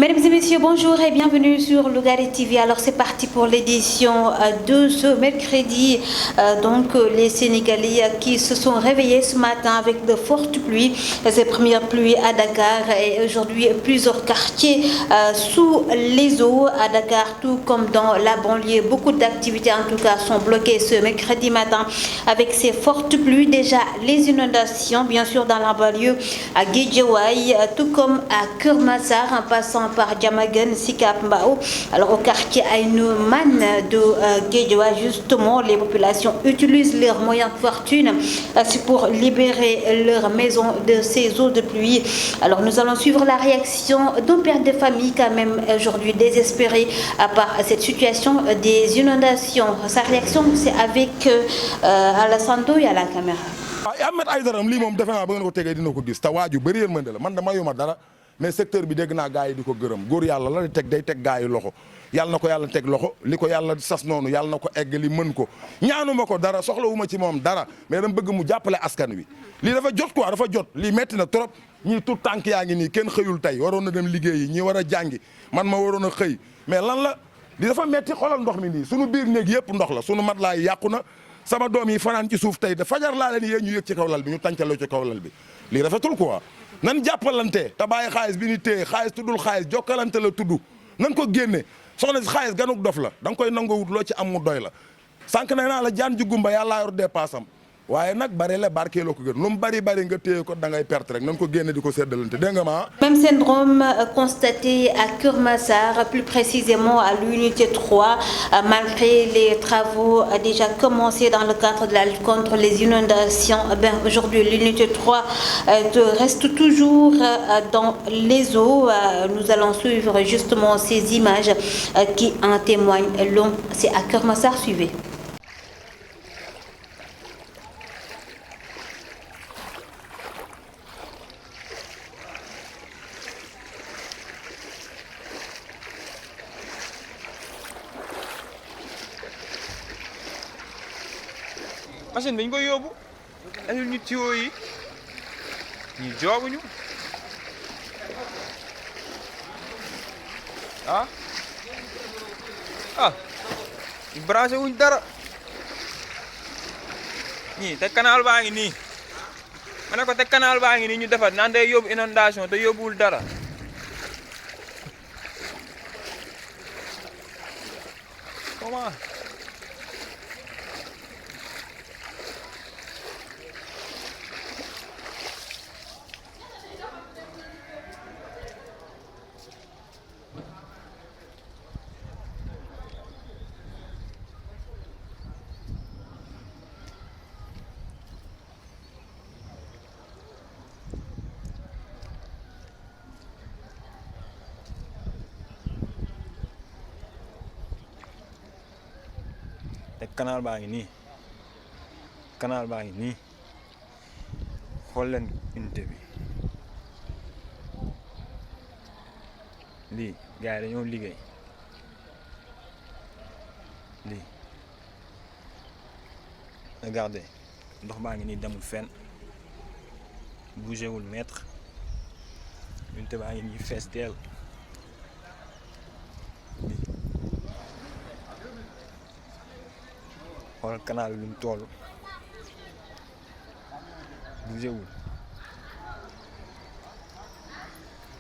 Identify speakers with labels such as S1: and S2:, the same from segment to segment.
S1: Mesdames et messieurs, bonjour et bienvenue sur Lougaré TV. Alors c'est parti pour l'édition de ce mercredi. Les Sénégalais qui se sont réveillés ce matin avec de fortes pluies. Ces premières pluies à Dakar et aujourd'hui plusieurs quartiers sous les eaux à Dakar, tout comme dans la banlieue. Beaucoup d'activités en tout cas sont bloquées ce mercredi matin avec ces fortes pluies. Déjà les inondations bien sûr dans la banlieue à Guédiawaye, tout comme à Keur Massar en passant par Diamaguène, Sicap Mbao. Alors au quartier Aïnoumane de Guédiawaye, justement, les populations utilisent leurs moyens de fortune pour libérer leur maison de ces eaux de pluie. Alors nous allons suivre la réaction d'un père de famille quand même aujourd'hui désespéré par cette situation des inondations. Sa réaction c'est avec Alassane Ndoye à la caméra.
S2: Ahmed Aïdara lii moom defe naa ba ngeen ko tegee dina ko gis te waaju bëri yërmande la man dama yuma dara mais secteur bi dégg naa gars yi di ko gërëm góor yàlla la di teg day teg gars yi loxo yàlla na ko yàlla teg loxo li ko yàlla sas noonu yàlla na ko egg li mën ko ñaanuma ko dara soxlawuma ci moom dara mais dama bëgg mu jàppale askan wi lii dafa jot quoi dafa jot lii metti na trop ñii tout tànk yaa ngi nii kenn xëyul tey waroon na dem liggéeyi ñi war a jàngi man ma waroon a xëy mais lan la li dafa metti xoolal ndox mi nii sunu biir néeg yëpp ndox la sunu matelas yi yàqu na sama doom yi fanaan ci suuf tey da fajar laa leen yéen ñu yëg ci kaw lal bi ñu tàncaloo ci kaw lal bi lii rafetul quoi nan jàppalante te bàyyi xaalis bi ni téye xaalis tuddul xaalis jokkalante la tudd nan ko génne soxna si xaalis ganuk dof la da nga koy nangoo wut loo ci am mu doy la sànq ne naa la jaan ju gumba yàllaa yor dépasse am waaye nag bari la barkeeloo ko gën lu mu bari nga téye ko da ngay perte rek nan ko génne di ko séddalante dégg nga ma.
S1: Même syndrome constaté à Keur Massar, plus précisément à l'unité 3, malgré les travaux déjà commencés dans le cadre de la lutte contre les inondations. Aujourd'hui, l'unité 3 reste toujours dans les eaux. Nous allons suivre justement ces images qui en témoignent. C'est à Keur Massar, suivez.
S3: machine dañ koy yóbbu andil ñu tuyau yi ñu joobuñu ñu branché wuñ dara ñii te canal baa ngi nii ma ne ko te canal baa ngi nii ñu defar naan day yóbbu inondation te yóbbuwul dara comment te canal baa ngi nii xool leen unité bi lii gars yi dañoo liggéey lii regardez ndox baa ngi nii demul fenn bougé wul mètre unité baa ngi nii fees dell xoolal canal bi lu mu toll bougé wul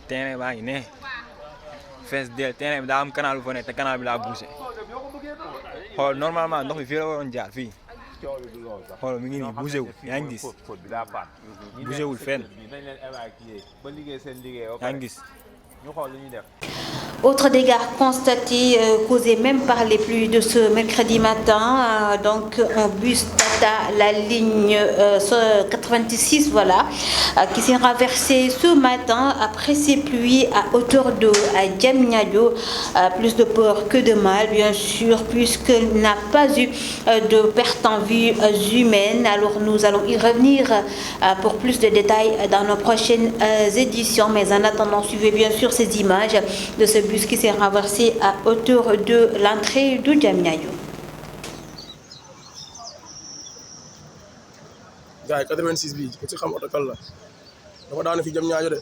S3: terrain baa ngi ne fees dell terrain bi daa am canal bu fa ne te canal bi daa bougé xool normalement ndox bi fii la waroon jaar fii xool mi ngi nii bougé wul yaa ngi gis bougé wul fenn yaa ngi gis ñu xool lu ñuy def.
S1: Autre dégât constaté causé même par les pluies de ce mercredi matin. Donc un bus Tata, la ligne 86, voilà, qui s'est renversé ce matin après ces pluies à hauteur de Diamniadio. Plus de peur que de mal, bien sûr, puisqu'il n'a pas eu de perte en vie humaine. Alors nous allons y revenir pour plus de détails dans nos prochaines éditions. Mais en attendant, suivez bien sûr ces images de ce bus qui s'est renversé à hauteur de l'entrée du Diamniadio.
S4: gars yi 86 bii ku ci xam oto kan la dafa daanu fi Diamniadio de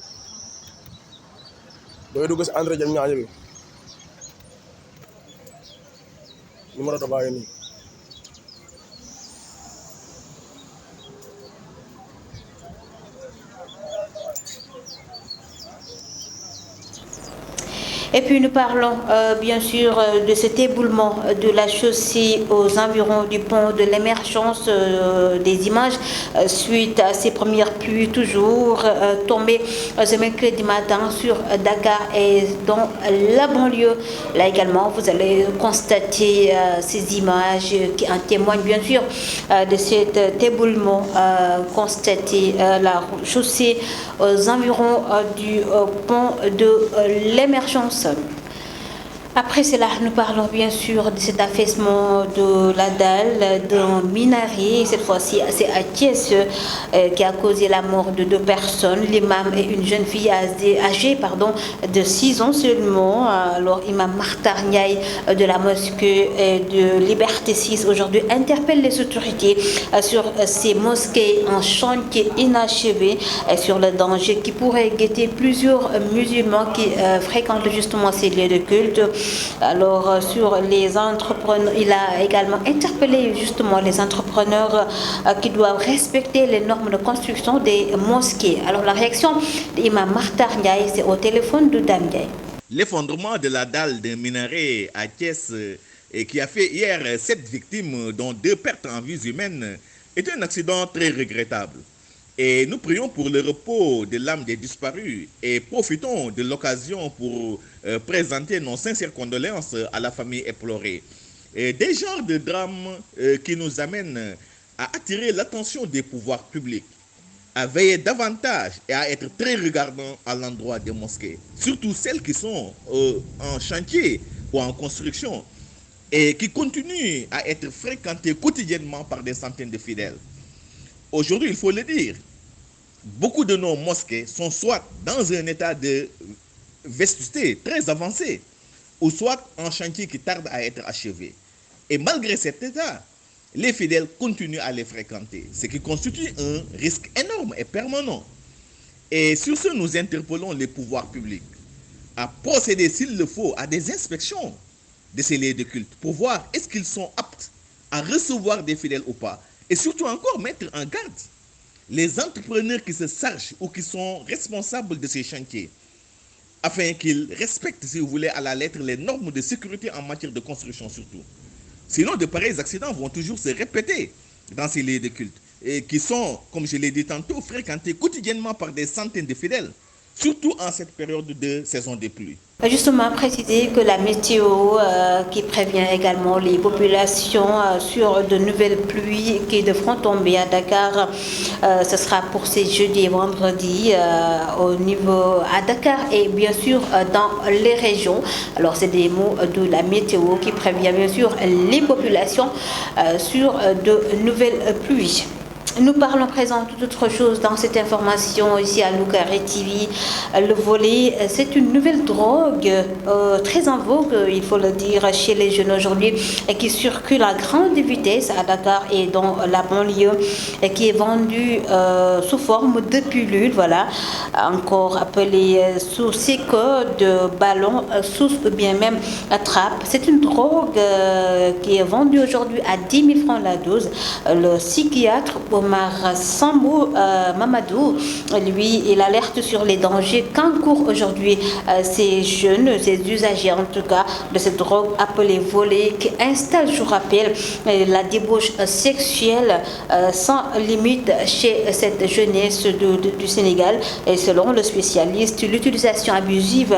S4: booy dugg si entrée jëm ñaañu bi numéro de baa ngi nii.
S1: Et puis nous parlons bien sûr de cet éboulement de la chaussée aux environs du pont de l'Émergence, des images suite à ces premières pluies toujours tombées ce mercredi matin sur Dakar et dans la banlieue. Là également, vous allez constater ces images qui en témoignent bien sûr de cet éboulement constaté la chaussée aux environs du pont de l'Émergence. Après cela, nous parlons bien sûr de cet affaissement de la dalle d'un minaret. Cette fois-ci, c'est à Thiès qui a causé la mort de 2 personnes, l'imam et une jeune fille âgée de 6 ans seulement. Alors, imam Makhtar Ndiaye de la mosquée de Liberté 6 aujourd'hui interpelle les autorités sur ces mosquées en chantier inachevé et sur le danger qui pourrait guetter plusieurs musulmans qui fréquentent justement ces lieux de culte. Alors sur les entrepreneurs, il a également interpellé justement les entrepreneurs qui doivent respecter les normes de construction des mosquées. Alors la réaction d'Imam Makhtar Ndiaye, c'est au téléphone de Dame Ndiaye.
S5: L'effondrement de la dalle d'un minaret à Thiès et qui a fait hier 7 victimes dont 2 pertes en vies humaines est un accident très regrettable. Et nous prions pour le repos de l'âme des disparus et profitons de l'occasion pour présenter nos sincères condoléances à la famille éplorée. Et des genres de drames qui nous amènent à attirer l'attention des pouvoirs publics, à veiller davantage et à être très regardants à l'endroit des mosquées, surtout celles qui sont en chantier ou en construction et qui continuent à être fréquentées quotidiennement par des centaines de fidèles. Aujourd'hui, il faut le dire, beaucoup de nos mosquées sont soit dans un état de vétusté très avancé, ou soit en chantier qui tarde à être achevé. Et malgré cet état, les fidèles continuent à les fréquenter, ce qui constitue un risque énorme et permanent. Et sur ce, nous interpellons les pouvoirs publics à procéder, s'il le faut, à des inspections de ces lieux de culte pour voir est-ce qu'ils sont aptes à recevoir des fidèles ou pas. Et surtout encore mettre en garde les entrepreneurs qui se chargent ou qui sont responsables de ces chantiers, afin qu'ils respectent, si vous voulez, à la lettre les normes de sécurité en matière de construction surtout. Sinon, de pareils accidents vont toujours se répéter dans ces lieux de culte, et qui sont, comme je l'ai dit tantôt, fréquentés quotidiennement par des centaines de fidèles, surtout en cette période de saison des pluies.
S1: Justement, préciser que la météo qui prévient également les populations sur de nouvelles pluies qui devront tomber à Dakar, ce sera pour ces jeudis et vendredis au niveau à Dakar et bien sûr dans les régions. Alors c'est des mots de la météo qui prévient bien sûr les populations sur de nouvelles pluies. Nous parlons présent toute autre chose dans cette information ici à Lougaré TV. Le volley, c'est une nouvelle drogue très en vogue, il faut le dire, chez les jeunes aujourd'hui, et qui circule à grande vitesse à Dakar et dans la banlieue, et qui est vendue sous forme de pilules, voilà, encore appelée sous ces codes de ballon, sous ou bien même trappe. C'est une drogue qui est vendue aujourd'hui à 10 000 francs la dose. Le psychiatre Omar Sambou Mamadou, lui, il alerte sur les dangers qu'encourent aujourd'hui ces jeunes, ces usagers en tout cas, de cette drogue appelée volley, qui installe, je rappelle, la débauche sexuelle sans limite chez cette jeunesse du Sénégal. Et selon le spécialiste, l'utilisation abusive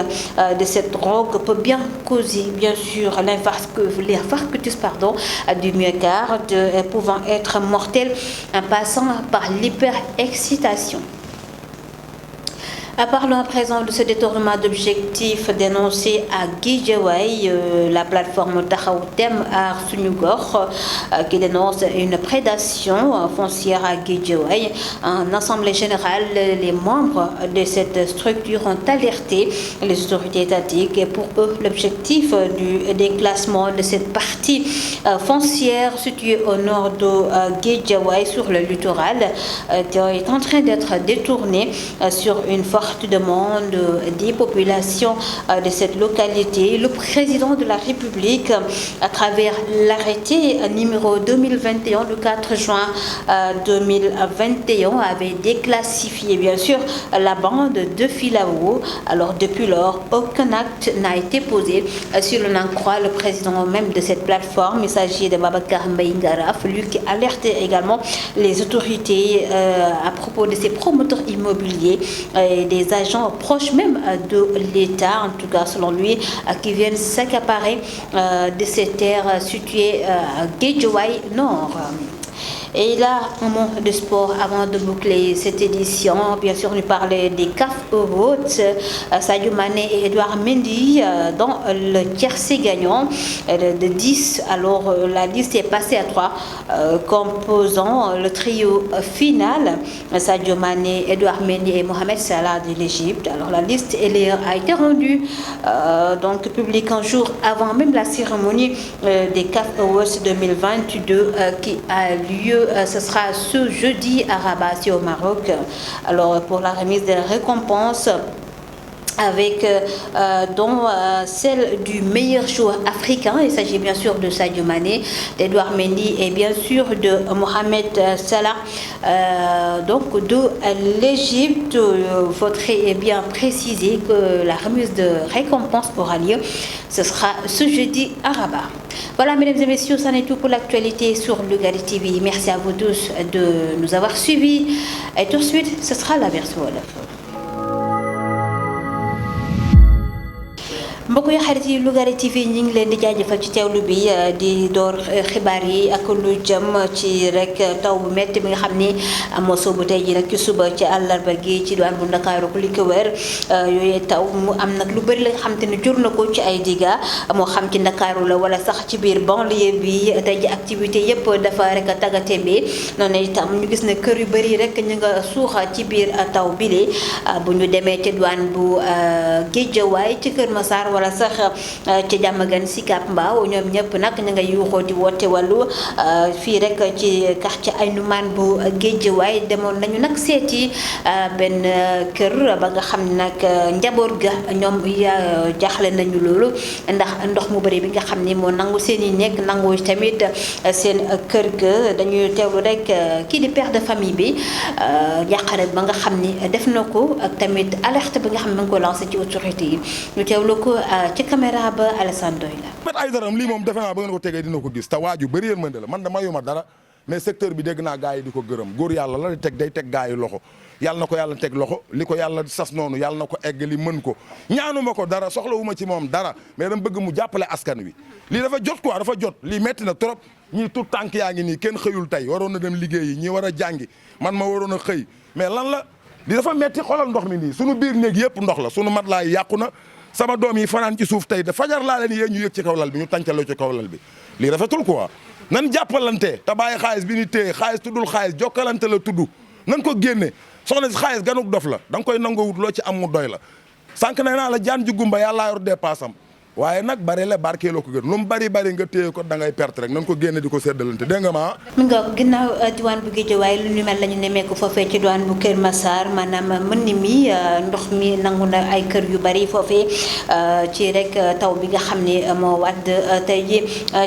S1: de cette drogue peut bien causer, bien sûr, l'infarctus du myocarde, pouvant être mortel en passant par l'hyperexcitation. Parlons à présent de ce détournement d'objectifs dénoncé à Guédiawaye, la plateforme Taxawu-Tem Aar Sunu Gox qui dénonce une prédation foncière à Guédiawaye. En assemblée générale, les membres de cette structure ont alerté les autorités étatiques et pour eux, l'objectif du déclassement de cette partie foncière située au nord de Guédiawaye sur le littoral est en train d'être détourné sur une forme forte demande des populations de cette localité. Le président de la République, à travers l'arrêté numéro 2021 du 4 juin 2021, avait déclassifié bien sûr la bande de Filao. Alors depuis lors, aucun acte n'a été posé sur le n'en-croit le président même de cette plateforme. Il s'agit de Babacar Mbaye Ngaraf, lui qui alerte également les autorités à propos de ces promoteurs immobiliers et des agents proches même de l'État, en tout cas selon lui, qui viennent s'accaparer de ces terres situées à Guédiawaye Nord. Et là, un mot de sport avant de boucler cette édition. Bien sûr, on parlait des CAF Awards. Sadio Mané et Edouard Mendy dans le tiercé gagnant de 10. Alors, la liste est passée à 3, composant le trio final. Sadio Mané, Edouard Mendy et Mohamed Salah de l'Égypte. Alors, la liste a été rendue donc publique un jour avant même la cérémonie des CAF Awards 2022 qui a lieu. Ce sera ce jeudi à Rabat, au Maroc. Alors pour la remise des récompenses, avec dont celle du meilleur joueur africain. Il s'agit bien sûr de Sadio Mané, d'Edouard Mendy et bien sûr de Mohamed Salah, donc de l'Égypte. Il faudrait bien préciser que la remise de récompense aura lieu. Ce sera ce jeudi à Rabat. Voilà, mesdames et messieurs, ça n'est tout pour l'actualité sur Lougaré TV. Merci à vous tous de nous avoir suivis. Et tout de suite, ce sera la version wolof. mbokk yi xarit yi Lougaré TV ñu ngi leen di jaajëfal ci teewlu bi di door xibaar yi ak lu jëm ci rek taw bu métti bi nga xam ni moo soobu tey ji nag ci suba ci àllarba gi ci diwaan bu Ndakaaru ak li ko wër yooyu taw mu am nag lu bëri la nga xam te ne jur na ko ci ay diga moo xam ci Ndakaaru la wala sax ci biir banlieue bi tey ji activité yëpp dafa rek tagatémbe noonu itam ñu gis ne kër yu bëri rek ñu nga suuxa ci biir taw bile bu ñu demee ci diwaan bu Guédiawaye ci Kër Massar wala sax ci Diamaguène Sicap Mbao ñoom ñëpp nag ñu ngay yuuxoo di woote wàllu fii rek ci quartier Aïnoumane bu Guédiawaye demoon nañu nag seeti benn kër ba nga xam ne nag njaboot ga ñoom jaaxle nañu loolu ndax ndox mu bëri bi nga xam ni moo nangu seen i nekk nangu tamit seen kër ga. dañuy teewlu rek kii di père de famille bi jàqare ba nga xam ni def na ko ak tamit alerte bi nga xam ne ma ngi ko lancé ci autorité yi ñu teewlu ko ci caméra ba Alassane Doy la.
S2: met ay daram lii moom defe naa ba ngeen ko tegee dina ko gis te waaju bëri yërmande la man da mayuma dara mais secteur bi dégg naa gars yi di ko gërëm góor yàlla la teg day teg gars yi loxo yàlla na ko yàlla teg loxo li ko yàlla sas noonu yàlla na ko egg li mën ko ñaanuma ko dara soxlawuma ci moom dara mais dama bëgg mu jàppale askan wi lii dafa jot quoi dafa jot lii metti na trop ñii tout tànk yaa ngi nii kenn xëyul tey waroon na dem liggéeyi ñii war a jàngi man ma waroon a xëy mais lan la li dafa metti xoolal ndox mi nii sunu biir néeg yëpp ndox la sunu matelas yi yàqu na sama doom yi fanaan ci suuf tey de fajar laa leen yéen ñu yëg ci kaw lal bi ñu tàncaloo ci kaw lal bi lii rafetul quoi nan jàppalante te bàyyi xaalis bi ni téye xaalis tuddul xaalis jokkalante la tudd nan ko génne soxna si xaalis ganuk dof la da nga koy nangoo wut loo ci am mu doy la sànq ne naa la jaan ju gumba yàllaa yor dépasse am waaye nag bari la barkeeloo ko gën lu mu bari nga téye ko da ngay perte rek nan ko génne di ko séddalante dégg nga ma
S1: mi nga ginnaaw diwaan bu Guédiawaye lu ñu mel la ñu nemmeeku foofee ci diwaan bu Kër Massar maanaam mën mi ndox mi nangu na ay kër yu bari foofee ci rek taw bi nga xam ne moo wàdd tey ji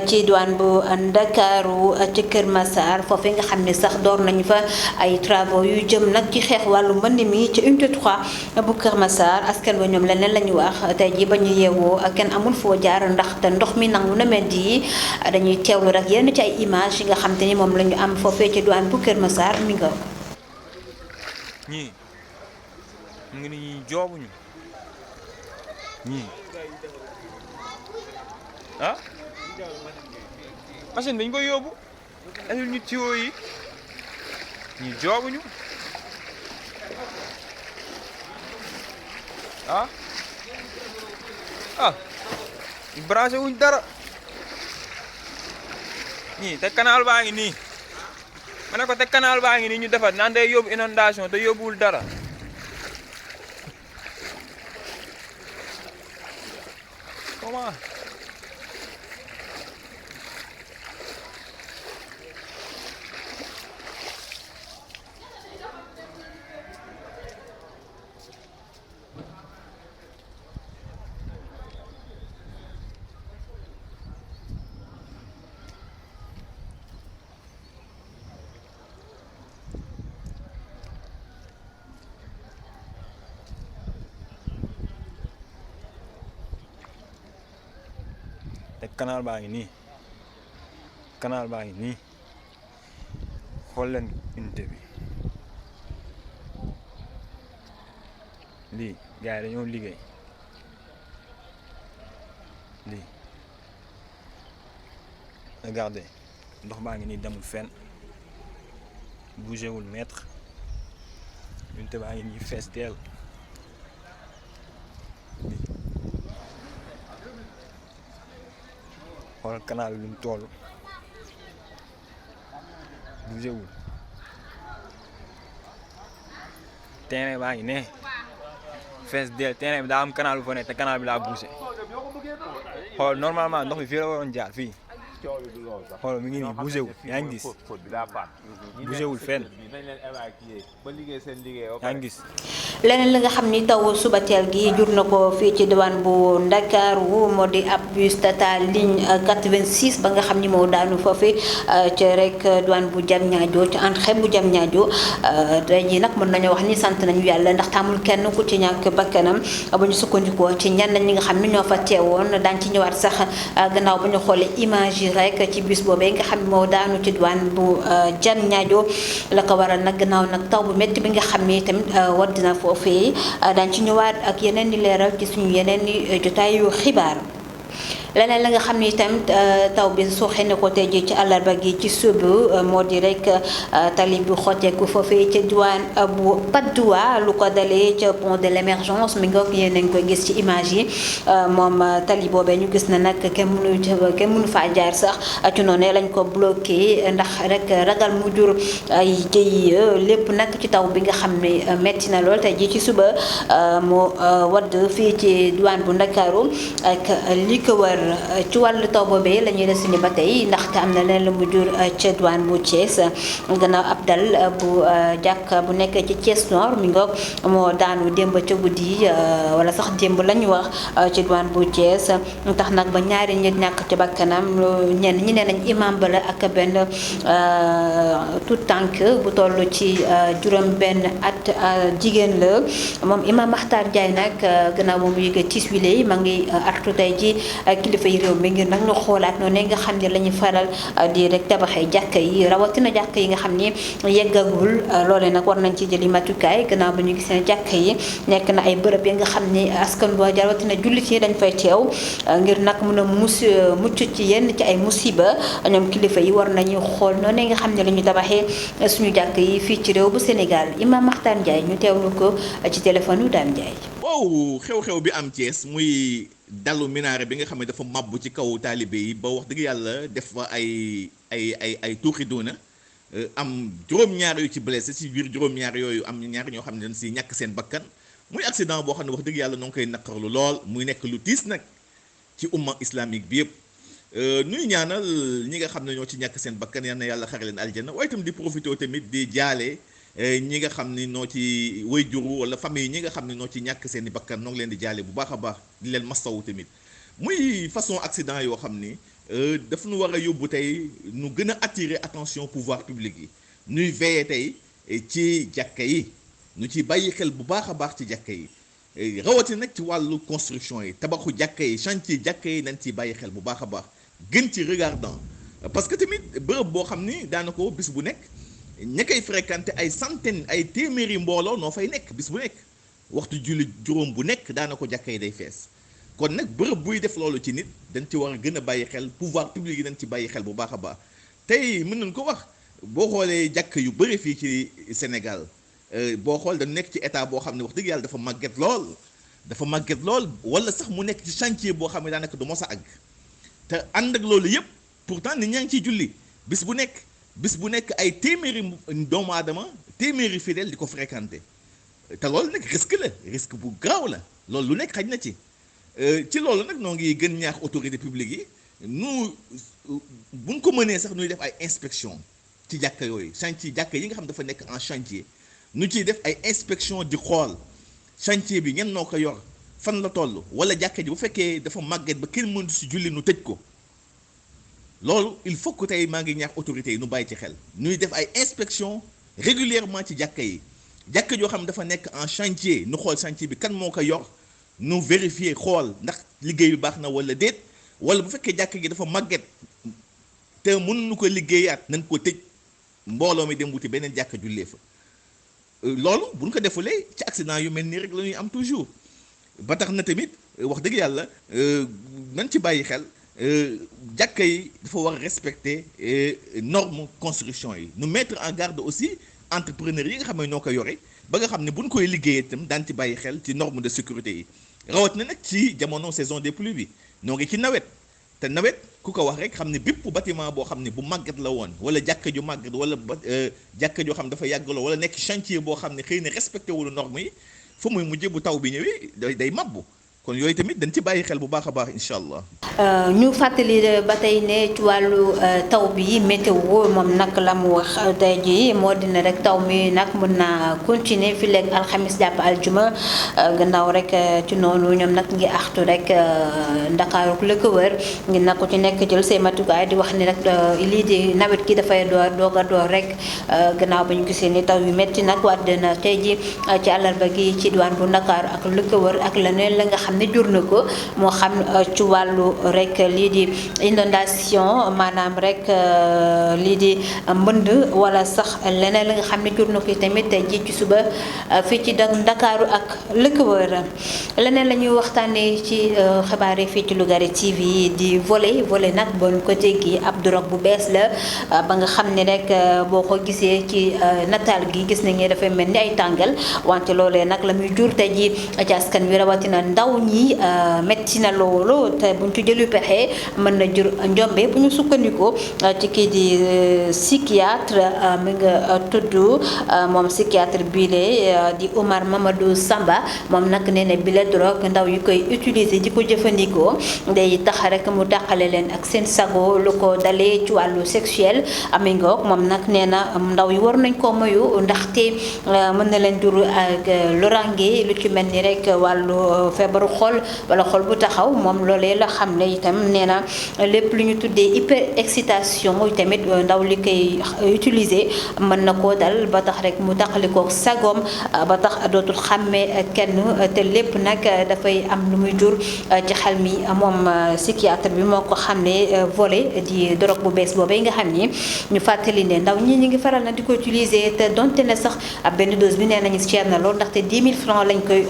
S1: ci diwaan bu Ndakaaru ci Kër Massar foofee nga xam ne sax door nañu fa ay travaux yu jëm nag ci xeex wàllu mën mi ci unité 3 bu Kër Massar askan wa ñoom leneen la ñu wax tey ji ba ñu yeewoo kenn amul foo jaar ndax te ndox mi nangu na mel yi dañuy teewlu rek yenn ci ay image yi nga xam te ni moom la ñu am foofee ci douane bu Kër Massar mi nga
S3: ñii mu ngi ni ñii joobuñu ñii ah machine dañ koy yóbbu andil ñu tuyau yi ñii joobuñu ah branché wuñ dara ñii te canal baa ngi nii ma ne ko te canal baa ngi nii ñu defar naan day yóbbu inondation te yóbbuwul dara comment te canal baa ngi nii canal baa ngi nii xool leen unité bi lii gars yi dañoo liggéey lii regardez ndox baa ngi nii demul fenn bougé wul mètre unité baa ngi nii fees dell xoolal canal bi lu mu toll bougé wul terrain baa ngi ne fees dell terrain bi daa am canal bu fa ne te canal bi daa bougé xool normalement ndox bi fii la waroon jaar fii xool mi ngi nii bougé wul yaa ngi gis bougé wul fenn yaa ngi gis.
S1: leneen li nga xam ni taw suba teel gi jur na ko fii ci diwaan bu Ndakaaru moo di ab bus Tata ligne 86 ba nga xam ni moo daanu foofu ci rek diwaan bu Diamniadio ci entrée bu Diamniadio tey jii nag mën nañoo wax ni sant nañu yàlla ndax taamul kenn ku ci ñàkk bakkanam bu ñu sukkandikoo ci ñenn ñi nga xam ni ñoo fa teewoon daañu ci ñëwaat sax gannaaw ba ñu xoolee image yi rek ci bus boobee nga xam ni moo daanu ci diwaan bu Diamniadio la ko waral nag gannaaw nag taw bu métti bi nga xam ni tamit wadd na foofee daañu ci ñëwaat ak yeneen di leeral ci suñu yeneen i jotaayu xibaar. leneen la nga xam ni tamit taw bi sooxe na ko tey jii ci àllarba gi ci suba moo di rek tali bi xotteeku foofee ca diwaan bu Patte d'Oie lu ko dalee ca pont de l'émergence mi ngoog yéen a ngi koy gis ci image yi moom tali boobee ñu gis na nag kenn mënu faa jaar sax ci noonu lañ ko bloqué ndax rek ragal mu jur ay jëy lépp nag ci taw bi nga xam ne metti na lool tey jii ci suba moo wadd fii ci diwaan bu Ndakaaru ak li ko wër ci wàllu taw boobee la ñuy desandi ba tey ndaxte am na leen la mu jur ca douane bu Thiès gannaaw ab dal bu jàkk bu nekk ci Thiès Nord mi ngoog moo daanu démb ca guddi wala sax démb la ñu wax ci douane bu Thiès tax nag ba ñaari nit ñàkk ci bakkanam ñenn ñi nee nañ imam ba la ak benn tout tànk bu toll ci juróom benn at jigéen la moom imam Makhtar Ndiaye nag gannaaw ba mu yëgee tiis wile ma ngi artu tey ji kilifa yi réew mi ngir nag ñu xoolaat noonu nga xam ne la ñu faral di rek tabaxee jàkka yi rawatina jàkka yi nga xam ni yeggagul loolee nag war nañ ci jëli matukaay gannaaw ba ñu gis ne jàkka yi nekk na ay bërëb yi nga xam ni askan boo rawatina jullit yi dañ fay teew ngir nag mun a mucc ci yenn ci ay musiba ñoom kilifa yi war nañu xool noonu nga xam ne la ñu tabaxee suñu jàkk yi fii ci réew bu Sénégal Imam Makhtar Ndiaye ñu teewlu ko ci téléphone wu Dame Ndiaye.
S5: waaw xew-xew bi am Thiès muy dalu minaare bi nga xam ne dafa mabbu ci kaw taalibe yi ba wax dëgg yàlla def fa ay tuuxi doona am juróom-ñaar yu ci blessé ci biir juróom-ñaar yooyu am ñaar ñoo xam ne dañ si ñàkk seen bakkan muy accident boo xam ne wax dëgg yàlla noo ngi koy naqarlu lool muy nekk lu tiis nag ci umma islamique bi yëpp nuy ñaanal ñi nga xam ne ñoo ci ñàkk seen bakkan yal na yàlla xare leen aljana waaye itam di profité tamit di jaale ñi nga xam ni noo ci way juru wala famille ñi nga xam ne noo ci ñàkk seen i bakkan noo ngi leen di jaale bu baax a baax di leen mastawu tamit muy façon accident yoo xam ni daf nu war a yóbbu tey nu gën a attirer attention pouvoir public yi nuy veiller tey ci jàkka yi nu ci bàyyi xel bu baax a baax ci jàkka yi rawati nag ci wàllu construction yi tabaxu jàkka yi chantier jàkka yi nañ ci bàyyi xel bu baax a baax gën ci regardant parce que tamit bërëb boo xam ni daanaka bis bu nekk ña koy fréquenté ay centaine ay téeméeri mbooloo noo fay nekk bis bu nekk waxtu julli juróom bu nekk daanaka jàkka yi day fees kon nag bërëb buy def loolu ci nit dañ ci war a gën a bàyyi xel pouvoir public yi dañ ci bàyyi xel bu baax a baax tey mën nañ ko wax boo xoolee jàkk yu bëri fii ci Sénégal boo xool dañu nekk ci état boo xam ne wax dëgg yàlla dafa màgget lool wala sax mu nekk ci chantier boo xam ne daanaka du mos a àgg te ànd ak loolu yëpp pourtant nit ñaa ngi ciy julli bis bu nekk ay téeméeri doomu aadama téeméeri fidèle di ko fréquenté te loolu nag risque bu garaaw la loolu lu nekk xaj na ci loolu nag noo ngi gën ñaax autorité publique yi buñ ko mënee sax nuy def ay inspection ci jàkka yooyu chantier jàkka yi nga xam dafa nekk en chantier nu ciy def ay inspection di xool chantier bi ñen noo ko yor fan la toll wala jàkka ji bu fekkee dafa màgget ba kenn mëntu si julli nu tëj ko loolu il faut que tey maa ngi ñaax autorités yi nu bàyyi ci xel nuy def ay inspection régulièrement ci jàkka yi jàkka joo xam ne dafa nekk en chantier nu xool chantier bi kan moo ko yor nu vérifier xool ndax liggéey bi baax na wala déet wala bu fekkee jàkka gi dafa màgget te mënuñu ko liggéeyaat nañ ko tëj mbooloo mi dem wuti beneen jàkka jullee fa loolu buñ ko defulee ci accident yu mel nii rek la ñuy am toujours ba tax na tamit wax dëgg yàlla nañ ci bàyyi xel jàkka yi dafa war a respecter norme construction yi nu mettre en garde aussi entrepreneurs yi nga xam ne ñoo ko yore ba nga xam ne buñ koy liggéeyee itam daan ci bàyyi xel ci norme de sécurité yi rawat na nag ci jamono saison des pluies bi ñoo ngi ci nawet te nawet ku ko wax rek xam ne bépp bâtiment boo xam ne bu màggat la woon wala jàkka ju màggat wala jàkka joo xam dafa yàggaloo wala nekk chantier boo xam ne xëy na respecté wul norme yi fu muy mujjee bu taw bi ñëwee day mabbu kon yooyu tamit dañ ci bàyyi xel bu baax a baax incha allah.
S1: ñu fàttali ba tey ne ci wàllu taw bi météo moom nag la mu wax tey jii moo dina rek taw mi nag mën naa continuer fi léegi alxamis jàpp aljuma gannaaw rek ci noonu ñoom nag ngi axtu rek Ndakaaru la ko wër ngi nag ko ci nekk jël say matukaay di wax ni rek lii di nawet gi dafay doog a door rek gannaaw ba ñu gisee ni taw yu métti nag wàdd na tey ji ci àllarba gi ci diwaan bu Ndakaaru ak la ko wër ak leneen la nga xam ne jur na ko moo xam ci wàllu rek lii di inondation maanaam rek lii di mbënd wala sax leneen la nga xam ne jur na ko tamit tey ji ci suba fii ci Ndakaaru ak li ko wër leneen la ñuy waxtaanee ci xibaar yi fii ci Lougaré TV di volet nag bon ko jéggi ab drogue bu bees la ba nga xam ne rek boo ko gisee ci nataal gi gis nañu dafay mel ni ay tàngal wante loolee nag la muy jur tey ji ci askan wi rawatina ndaw ñi metti na loolu te buñ ci jëlu pexe mën na jur njombe bu ñu sukkandikoo ci kii di psychiatre mi nga tudd moom psychiatre bii di Omar Mamadou Samba moom nag nee na bile drogue ndaw yi koy utiliser di ko jëfandikoo day tax rek mu dàqale leen ak seen sago lu ko dalee ci wàllu sexuel ami ngoog moom nag nee na ndaw yi war nañ koo moyu ndaxte mën na leen jur ak lorange lu ci mel ni rek wàllu feebaru xol wala xol bu taxaw moom loolee la xam ne itam nee na lépp lu ñu tuddee hyper excitation tamit ndaw li koy utiliser mën na koo dal ba tax rek mu taqalikoo sagoom ba tax dootul xàmmee kenn te lépp nag dafay am lu muy jur ci xel mi moom psychiatre bi moo ko xam ne volet di drogue bu bees boobee nga xam ni ñu fàttali ne ndaw ñi ñu ngi faral na di ko utiliser te donte ne sax benn dose bi nee nañu cher na lool ndaxte 10 000 francs lañ koy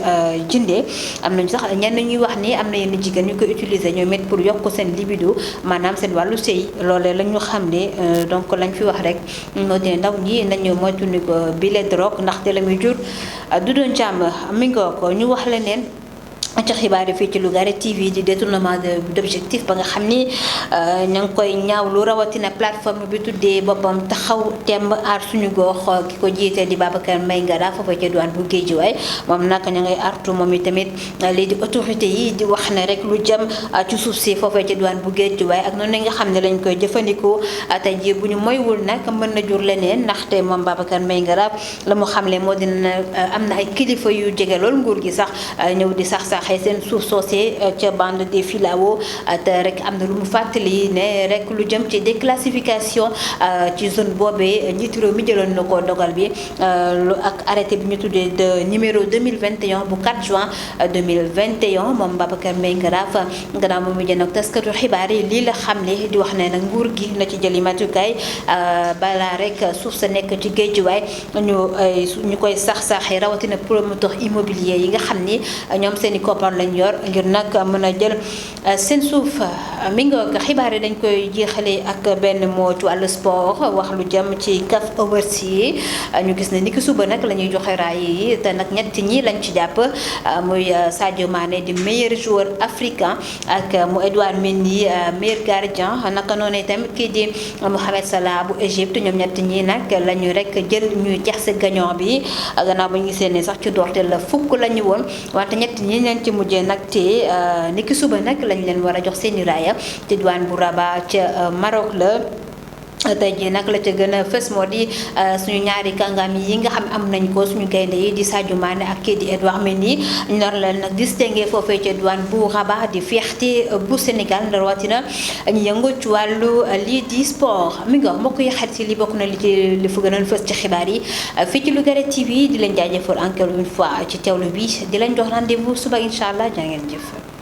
S1: jëndee am nañu sax ñenn ñuy wax ni am na yenn jigéen ñu koy utiliser ñoom it pour yokk seen libido maanaam seen wàllu sëy loolee la ñu xam ne donc lañ fi wax rek moo dine ndaw ñi nañu moytu ni ko bile drogue ndaxte la muy jur du doon jàmm mi ngoo ko ñu wax leneen ci xibaar yi fii ci Lougaré TV di détournement d'objectif ba nga xam ni ña ngi koy ñaawlu rawatina plateforme bi tuddee boppam taxaw temb aar suñu gox ki ko jiite di Babacar Mbaye Ngara foofa ca diwaan bu Guédiawaye moom nag ña ngay artu moom i tamit lii di autorité yi di wax ne rek lu jëm ci suuf si foofa ca diwaan bu Guédiawaye ak noonu nga xam ne lañ koy jëfandikoo tey jii bu ñu moywul nag mën na jur leneen ndaxte moom Babacar Mbaye Ngara la mu xamle moo dina am na ay kilifa yu jege lool nguur gi sax ñëw di sax xëy seen suuf soosee ca bande des filao te rek am na lu mu fàttali ne rek lu jëm ci déclassification ci zone boobee njiitu réew mi jëloon na ko dogal bi ak arrêté bi ñu tuddee de numéro 2021 bu 4 juin 2021 moom Babacar Mbaye Ngara gannaaw moom mu jën ak taskatu xibaar yi lii la xamle di wax ne nag nguur gi na ci jëli matukaay balaa rek suuf sa nekk ci Guédiawaye ñu koy sax-saxee rawatina promoteur immobilier yi nga xam ni ñoom seen i koppar lañ yor ngir nag mën a jël seen suuf mi nga xibaar yi dañ koy jeexalee ak benn moo ci wàllu sport wax lu jëm ci CAF Awards yi ñu gis ne ni ki suba nag la ñuy joxe raay yi te nag ñett ñi lañ ci jàpp muy Sadio Mané di meilleur joueur africain ak mu Edouard Mendy meilleur gardien naka noonu tamit kii di Mohamed Salah bu Égypte ñoom ñett ñi nag la ñu rek jël ñuy jax si gagnant bi gannaaw ba ñu gisee ne sax ci doorteel la fukk la ñu woon wante ñett ñi leen ci mujjee nag te ni ki suba nag lañ leen war a jox seeni raaya ci diwaan bu Rabat ca Maroc la tey jii nag la ca gën a fës moo di suñu ñaari kàngam yi nga xam am nañ ko suñu gaynde yi di Sadio Mané ak kii di Edouard Mendy ñu nar leen nag distingué foofee ca diwaan bu Rabat di fierté bu Sénégal rawatina ñu yëngu ci wàllu lii di sport mi nga mbokk yi xarit yi li bokk na li ci li fu gën a fës ci xibaar yi fii ci Lougaré TV di leen jaajëfal encore une fois ci teewlu bi di leen jox rendez-vous suba incha allah jaa ngeen jëf.